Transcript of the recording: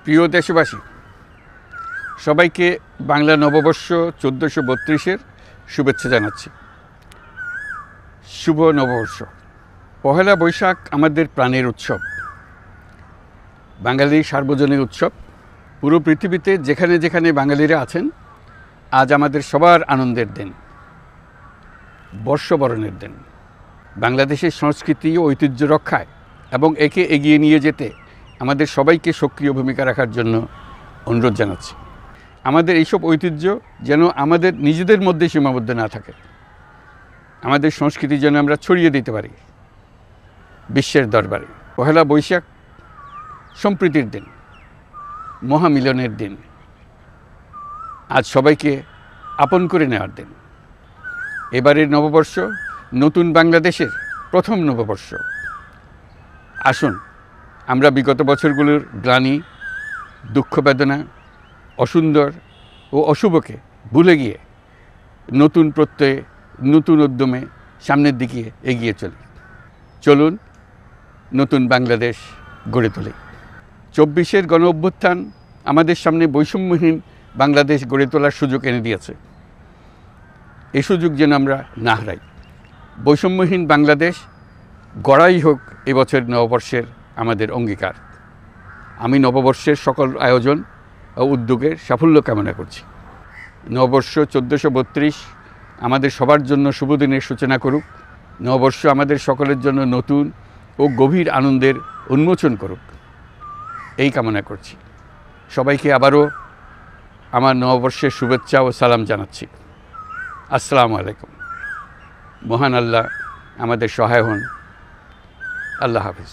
প্রিয় দেশবাসী, সবাইকে বাংলা নববর্ষ 1432-এর শুভেচ্ছা জানাচ্ছি। শুভ নববর্ষ। পহেলা বৈশাখ আমাদের প্রাণের উৎসব, বাঙালির সার্বজনীন উৎসব। পুরো পৃথিবীতে যেখানে যেখানে বাঙালিরা আছেন, আজ আমাদের সবার আনন্দের দিন, বর্ষবরণের দিন। বাংলাদেশের সংস্কৃতি ও ঐতিহ্য রক্ষায় এবং একে এগিয়ে নিয়ে যেতে আমাদের সবাইকে সক্রিয় ভূমিকা রাখার জন্য অনুরোধ জানাচ্ছি। আমাদের এইসব ঐতিহ্য যেন আমাদের নিজেদের মধ্যে সীমাবদ্ধ না থাকে, আমাদের সংস্কৃতি যেন আমরা ছড়িয়ে দিতে পারি বিশ্বের দরবারে। পহেলা বৈশাখ সম্প্রীতির দিন, মহামিলনের দিন, আজ সবাইকে আপন করে নেওয়ার দিন। এবারের নববর্ষ নতুন বাংলাদেশের প্রথম নববর্ষ। আসুন আমরা বিগত বছরগুলোর গ্লানি, দুঃখ, বেদনা, অসুন্দর ও অশুভকে ভুলে গিয়ে নতুন প্রত্যয়ে, নতুন উদ্যমে সামনের দিকে এগিয়ে চলি। চলুন নতুন বাংলাদেশ গড়ে তুলি। 24-এর গণ অভ্যুত্থান আমাদের সামনে বৈষম্যহীন বাংলাদেশ গড়ে তোলার সুযোগ এনে দিয়েছে। এই সুযোগ যেন আমরা না হারাই। বৈষম্যহীন বাংলাদেশ গড়াই হোক এবছর নববর্ষের আমাদের অঙ্গীকার। আমি নববর্ষের সকল আয়োজন ও উদ্যোগের সাফল্য কামনা করছি। নববর্ষ 1432 আমাদের সবার জন্য শুভদিনের সূচনা করুক। নববর্ষ আমাদের সকলের জন্য নতুন ও গভীর আনন্দের উন্মোচন করুক, এই কামনা করছি। সবাইকে আবারও আমার নববর্ষের শুভেচ্ছা ও সালাম জানাচ্ছি। আসসালামু আলাইকুম। মহান আল্লাহ আমাদের সহায় হন। আল্লাহ হাফিজ।